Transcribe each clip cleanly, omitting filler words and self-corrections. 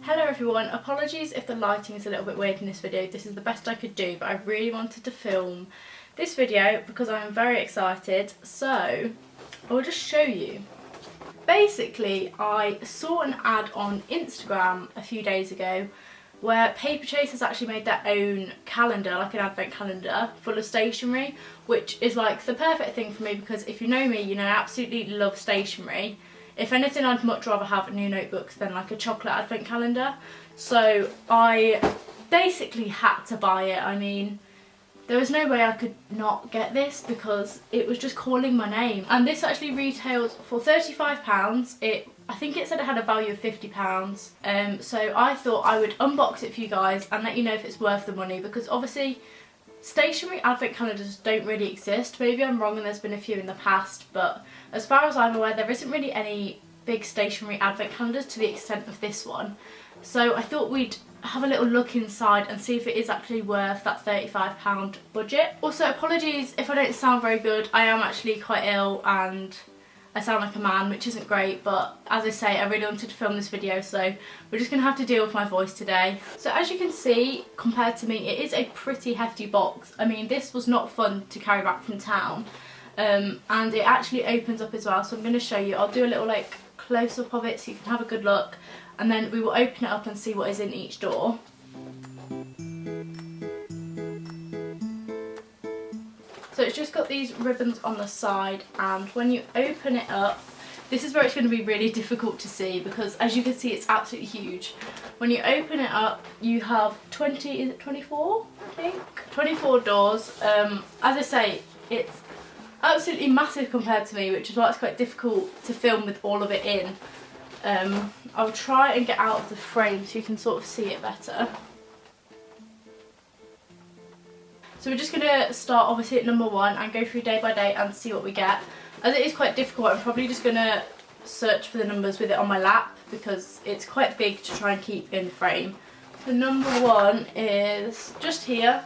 Hello everyone, apologies if the lighting is a little bit weird in this video. This is the best I could do, but I really wanted to film this video because I am very excited. So I'll just show you. Basically, I saw an ad on Instagram a few days ago where Paperchase has actually made their own calendar, like an advent calendar full of stationery, which is like the perfect thing for me because if you know me, you know I absolutely love stationery. If anything, I'd much rather have new notebooks than like a chocolate advent calendar. So I basically had to buy it. I mean, there was no way I could not get this because it was just calling my name. And this actually retails for £35. I think it said it had a value of £50. So I thought I would unbox it for you guys and let you know if it's worth the money, because obviously stationery advent calendars don't really exist. Maybe I'm wrong and there's been a few in the past, but as far as I'm aware there isn't really any big stationery advent calendars to the extent of this one. So I thought we'd have a little look inside and see if it is actually worth that £35 budget. Also, apologies if I don't sound very good. I am actually quite ill and I sound like a man, which isn't great, but as I say, I really wanted to film this video, so we're just going to have to deal with my voice today. So as you can see, compared to me, it is a pretty hefty box. I mean, this was not fun to carry back from town, and it actually opens up as well, so I'm going to show you. I'll do a little like close-up of it so you can have a good look, and then we will open it up and see what is in each door. So it's just got these ribbons on the side, and when you open it up, this is where it's going to be really difficult to see because as you can see it's absolutely huge. When you open it up you have 24 I think? 24 doors. As I say, it's absolutely massive compared to me, which is why it's quite difficult to film with all of it in. I'll try and get out of the frame so you can sort of see it better. So we're just going to start obviously at number 1 and go through day by day and see what we get. As it is quite difficult, I'm probably just going to search for the numbers with it on my lap because it's quite big to try and keep in frame. So number 1 is just here.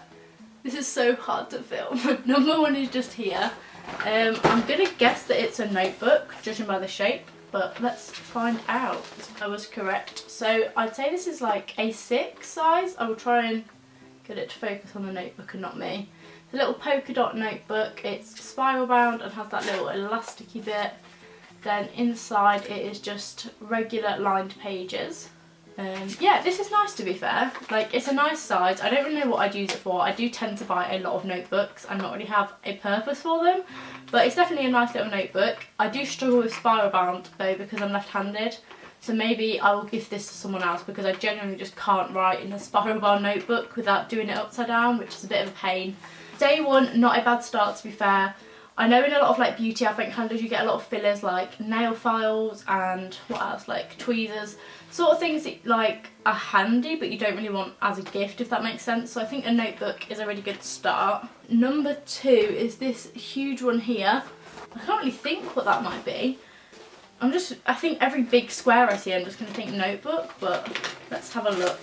This is so hard to film. Number 1 is just here. I'm going to guess that it's a notebook, judging by the shape, but let's find out. I was correct. So I'd say this is like A6 size. I will try and get it to focus on the notebook and not me. It's a little polka dot notebook. It's spiral bound and has that little elasticy bit. Then inside it is just regular lined pages. Yeah, this is nice to be fair. Like, it's a nice size. I don't really know what I'd use it for. I do tend to buy a lot of notebooks and not really have a purpose for them, but it's definitely a nice little notebook. I do struggle with spiral bound though because I'm left-handed. So maybe I will give this to someone else because I genuinely just can't write in a spiral bound notebook without doing it upside down, which is a bit of a pain. Day 1, not a bad start to be fair. I know in a lot of like beauty advent calendars you get a lot of fillers like nail files and what else, like tweezers, sort of things that like are handy but you don't really want as a gift, if that makes sense. So I think a notebook is a really good start. Number 2 is this huge one here. I can't really think what that might be. I think every big square I see I'm just going to think notebook, but let's have a look.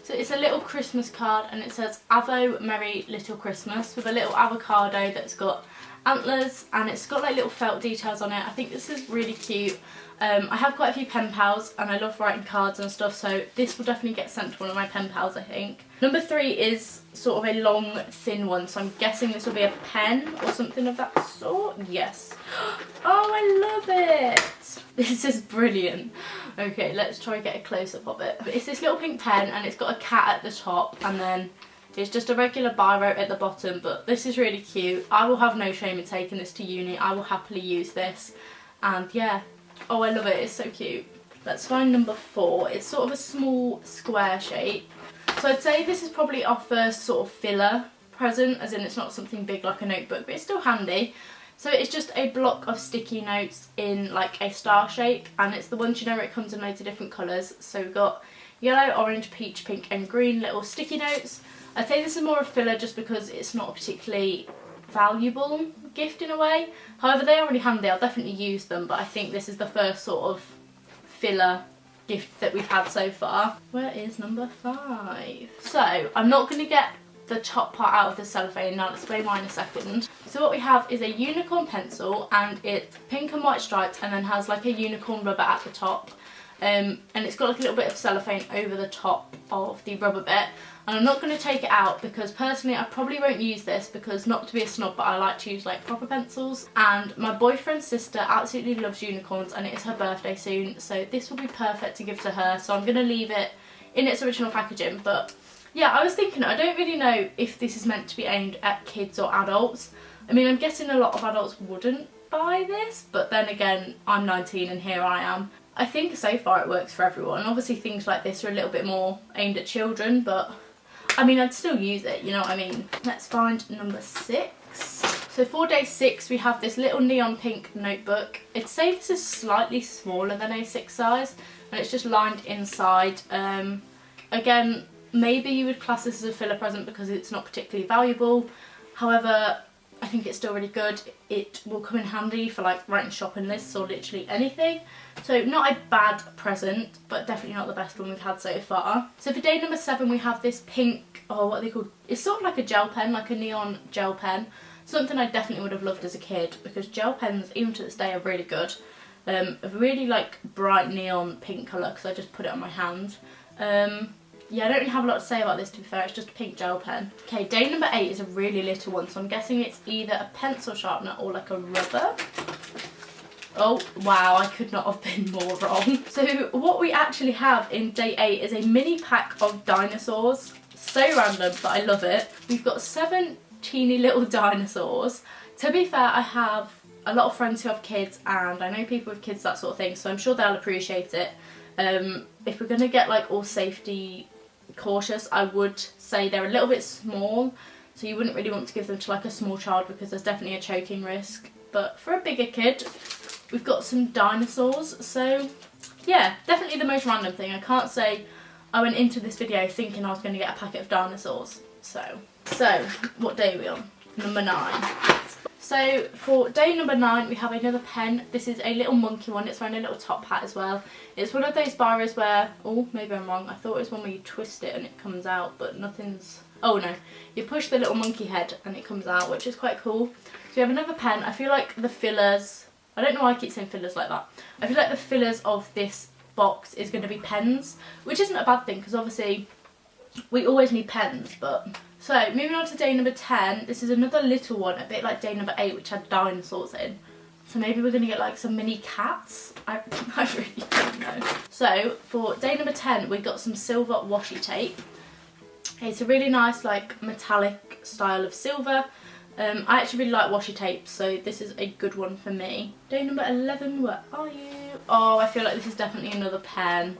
So it's a little Christmas card and it says Avo Merry Little Christmas with a little avocado that's got antlers and it's got like little felt details on it. I think this is really cute. I have quite a few pen pals and I love writing cards and stuff, so this will definitely get sent to one of my pen pals, I think. Number 3 is sort of a long thin one, so I'm guessing this will be a pen or something of that sort. Yes. Oh, I love it. This is brilliant. Okay, let's try and get a close-up of it. It's this little pink pen and it's got a cat at the top and then it's just a regular biro at the bottom, but this is really cute. I will have no shame in taking this to uni. I will happily use this. And yeah, oh, I love it. It's so cute. Let's find number 4. It's sort of a small square shape. So I'd say this is probably our first sort of filler present, as in it's not something big like a notebook, but it's still handy. So it's just a block of sticky notes in like a star shape, and it's the ones, you know, where it comes in loads of different colours. So we've got yellow, orange, peach, pink and green little sticky notes. I'd say this is more a filler just because it's not a particularly valuable gift in a way. However, they are really handy. I'll definitely use them, but I think this is the first sort of filler gift that we've had so far. Where is number 5? So I'm not going to get the top part out of the cellophane, and I'll explain why in a second. So what we have is a unicorn pencil and it's pink and white stripes and then has like a unicorn rubber at the top. and it's got like a little bit of cellophane over the top of the rubber bit. And I'm not going to take it out because personally I probably won't use this, because not to be a snob, but I like to use like proper pencils. And my boyfriend's sister absolutely loves unicorns and it is her birthday soon, so this will be perfect to give to her. So I'm going to leave it in its original packaging. But yeah, I was thinking, I don't really know if this is meant to be aimed at kids or adults. I mean, I'm guessing a lot of adults wouldn't buy this, but then again, I'm 19 and here I am. I think so far it works for everyone. Obviously things like this are a little bit more aimed at children, but I mean, I'd still use it, you know what I mean? Let's find number 6. So for day 6, we have this little neon pink notebook. I'd say this is slightly smaller than A6 size, and it's just lined inside. Again, maybe you would class this as a filler present because it's not particularly valuable. However, I think it's still really good. It will come in handy for like writing shopping lists or literally anything. So not a bad present, but definitely not the best one we've had so far. So for day number 7, we have this pink, oh, what are they called? It's sort of like a gel pen, like a neon gel pen. Something I definitely would have loved as a kid, because gel pens, even to this day, are really good. A really like bright neon pink colour, because I just put it on my hand. Yeah, I don't really have a lot to say about this, to be fair. It's just a pink gel pen. Okay, day number 8 is a really little one, so I'm guessing it's either a pencil sharpener or like a rubber. Oh, wow, I could not have been more wrong. So what we actually have in day 8 is a mini pack of dinosaurs. So random, but I love it. We've got 7 teeny little dinosaurs. To be fair, I have a lot of friends who have kids, and I know people with kids, that sort of thing, so I'm sure they'll appreciate it. If we're going to get like all safety cautious, I would say they're a little bit small, so you wouldn't really want to give them to like a small child because there's definitely a choking risk. But for a bigger kid, we've got some dinosaurs. So yeah, definitely the most random thing. I can't say I went into this video thinking I was going to get a packet of dinosaurs. So what day are we on? Number 9. So for day number 9, we have another pen. This is a little monkey one. It's wearing a little top hat as well. It's one of those biros where, oh, maybe I'm wrong. I thought it was one where you twist it and it comes out, but nothing's, oh no. You push the little monkey head and it comes out, which is quite cool. So we have another pen. I feel like the fillers, I don't know why I keep saying fillers like that. I feel like the fillers of this box is going to be pens, which isn't a bad thing because obviously we always need pens, but... So, moving on to day number 10, this is another little one, a bit like day number 8, which had dinosaurs in. So maybe we're going to get like some mini cats? I really don't know. So, for day number 10, we got some silver washi tape. It's a really nice like metallic style of silver. I actually really like washi tape, so this is a good one for me. Day number 11, where are you? Oh, I feel like this is definitely another pen.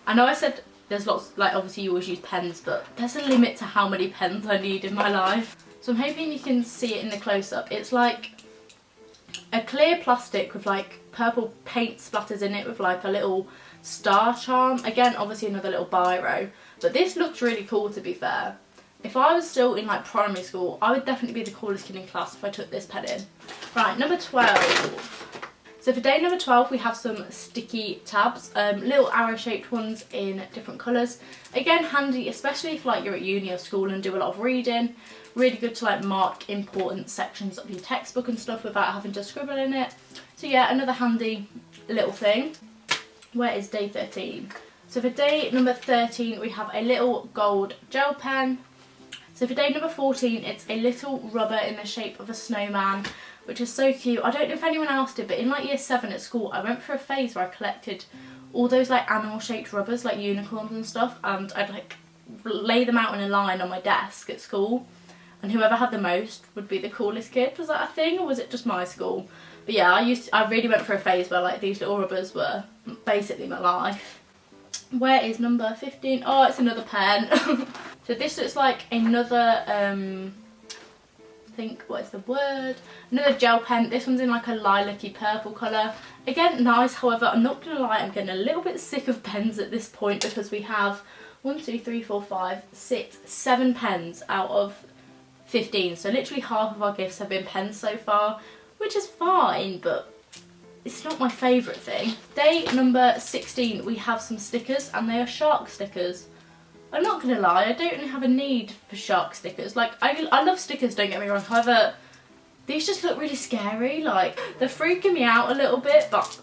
I know I said... There's lots, like obviously you always use pens, but there's a limit to how many pens I need in my life. So I'm hoping you can see it in the close-up. It's like a clear plastic with like purple paint splatters in it with like a little star charm. Again, obviously another little biro. But this looks really cool, to be fair. If I was still in like primary school, I would definitely be the coolest kid in class if I took this pen in. Right, number 12. So for day number 12, we have some sticky tabs, little arrow-shaped ones in different colours. Again, handy, especially if like you're at uni or school and do a lot of reading. Really good to like mark important sections of your textbook and stuff without having to scribble in it. So yeah, another handy little thing. Where is day 13? So for day number 13, we have a little gold gel pen. So for day number 14, it's a little rubber in the shape of a snowman, which is so cute. I don't know if anyone else did, but in like year 7 at school, I went through a phase where I collected all those like animal shaped rubbers, like unicorns and stuff, and I'd like lay them out in a line on my desk at school, and whoever had the most would be the coolest kid. Was that a thing, or was it just my school? But yeah, I really went through a phase where like these little rubbers were basically my life. Where is number 15? Oh, it's another pen. So this looks like another, I think, what is the word? Another gel pen. This one's in like a lilac-y purple colour. Again, nice. However, I'm not going to lie, I'm getting a little bit sick of pens at this point because we have 1, 2, 3, 4, 5, 6, 7 pens out of 15. So literally half of our gifts have been pens so far, which is fine, but it's not my favourite thing. Day number 16, we have some stickers, and they are shark stickers. I'm not going to lie, I don't really have a need for shark stickers. Like, I love stickers, don't get me wrong. However, these just look really scary. Like, they're freaking me out a little bit, but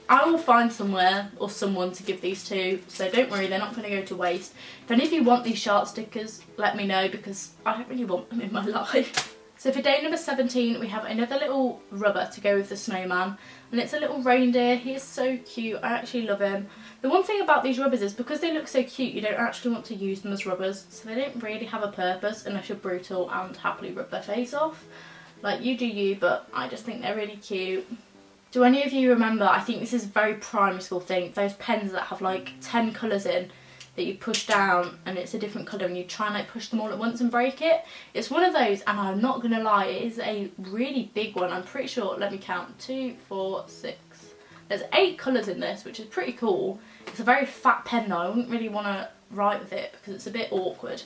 I will find somewhere or someone to give these to, so don't worry, they're not going to go to waste. If any of you want these shark stickers, let me know, because I don't really want them in my life. So for day number 17, we have another little rubber to go with the snowman, and it's a little reindeer. He is so cute. I actually love him. The one thing about these rubbers is because they look so cute, you don't actually want to use them as rubbers, so they don't really have a purpose unless you're brutal and happily rub their face off. Like, you do you, but I just think they're really cute. Do any of you remember, I think this is a very primary school thing, those pens that have like 10 colours in that you push down and it's a different colour and you try and like push them all at once and break it? It's one of those, and I'm not going to lie, it is a really big one. I'm pretty sure, let me count, 2, 4, 6. There's 8 colours in this, which is pretty cool. It's a very fat pen though, I wouldn't really want to write with it because it's a bit awkward.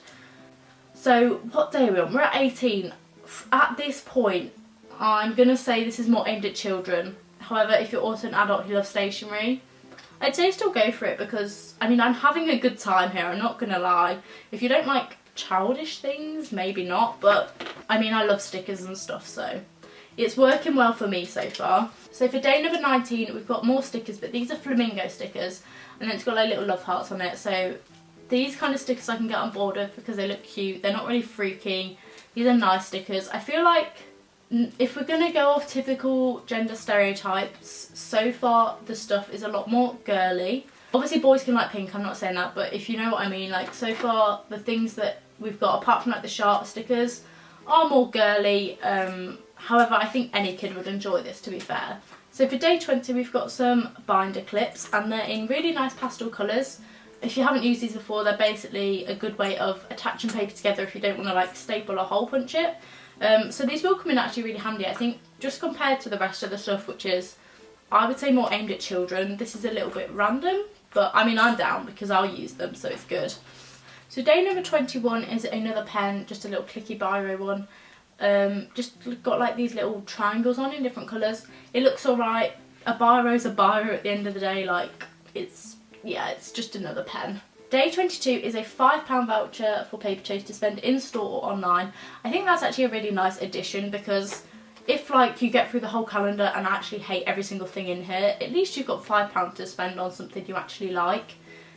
So what day are we on? We're at 18. At this point, I'm going to say this is more aimed at children. However, if you're also an adult who loves stationery, I'd say still go for it, because, I mean, I'm having a good time here, I'm not going to lie. If you don't like childish things, maybe not, but, I mean, I love stickers and stuff, so it's working well for me so far. So for day number 19, we've got more stickers, but these are flamingo stickers, and then it's got like little love hearts on it, so these kind of stickers I can get on board with because they look cute, they're not really freaky. These are nice stickers. I feel like if we're going to go off typical gender stereotypes, so far the stuff is a lot more girly. Obviously boys can like pink, I'm not saying that, but if you know what I mean, like so far the things that we've got, apart from like the shark stickers, are more girly. However, I think any kid would enjoy this, to be fair. So for day 20 we've got some binder clips, and they're in really nice pastel colours. If you haven't used these before, they're basically a good way of attaching paper together if you don't want to like staple or hole punch it. So these will come in actually really handy, I think, just compared to the rest of the stuff, which is, I would say, more aimed at children. This is a little bit random, but I mean, I'm down because I'll use them, so it's good. So day number 21 is another pen, just a little clicky biro one. Just got like these little triangles on in different colours. It looks alright. A biro's a biro at the end of the day, like, yeah, it's just another pen. Day 22 is a £5 voucher for Paperchase to spend in store or online. I think that's actually a really nice addition, because if like you get through the whole calendar and actually hate every single thing in here, at least you've got £5 to spend on something you actually like.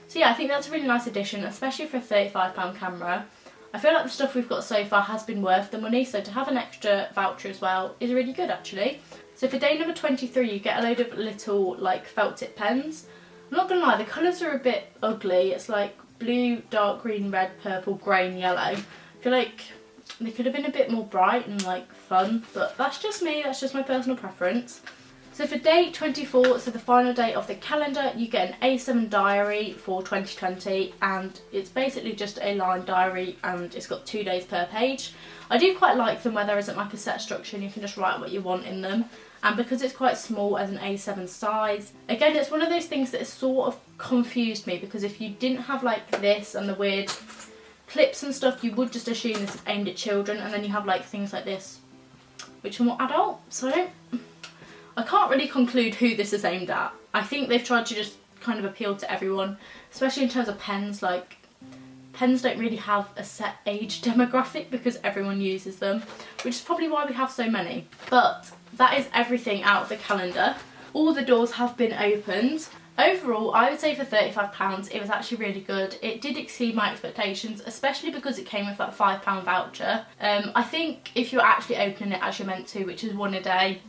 So yeah, I think that's a really nice addition, especially for a £35 camera. I feel like the stuff we've got so far has been worth the money, so to have an extra voucher as well is really good actually. So for day number 23 you get a load of little like felt tip pens. I'm not gonna lie, the colours are a bit ugly. It's like blue, dark green, red, purple, grey and yellow. I feel like they could have been a bit more bright and like fun, but that's just me, that's just my personal preference. So for day 24, so the final day of the calendar, you get an A7 diary for 2020, and it's basically just a line diary and it's got 2 days per page. I do quite like them where there isn't like a set structure and you can just write what you want in them. And because it's quite small as an A7 size, again, it's one of those things that has sort of confused me, because if you didn't have like this and the weird clips and stuff, you would just assume this is aimed at children, and then you have like things like this which are more adult, so I can't really conclude who this is aimed at. I think they've tried to just kind of appeal to everyone, especially in terms of pens. Like, pens don't really have a set age demographic because everyone uses them, which is probably why we have so many. But that is everything out of the calendar. All the doors have been opened. Overall, I would say for £35 it was actually really good. It did exceed my expectations, especially because it came with that £5 voucher. I think if you're actually opening it as you're meant to, which is one a day,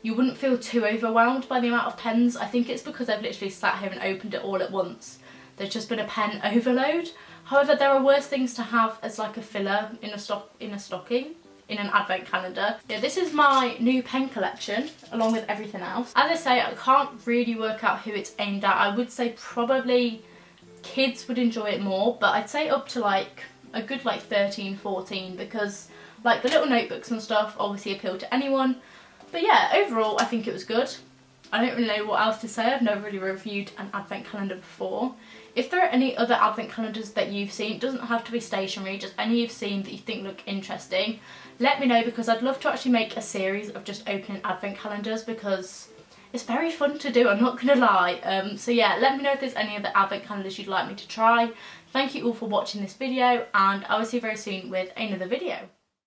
you wouldn't feel too overwhelmed by the amount of pens. I think it's because I've literally sat here and opened it all at once. There's just been a pen overload. However, there are worse things to have as like a filler in a stocking, in an advent calendar. Yeah, this is my new pen collection along with everything else. As I say, I can't really work out who it's aimed at. I would say probably kids would enjoy it more, but I'd say up to like a good like 13, 14, because like the little notebooks and stuff obviously appeal to anyone. But yeah, overall I think it was good. I don't really know what else to say. I've never really reviewed an advent calendar before. If there are any other advent calendars that you've seen, it doesn't have to be stationery, just any you've seen that you think look interesting, let me know, because I'd love to actually make a series of just opening advent calendars, because it's very fun to do, I'm not gonna lie. So yeah, let me know if there's any other advent calendars you'd like me to try. Thank you all for watching this video, and I will see you very soon with another video.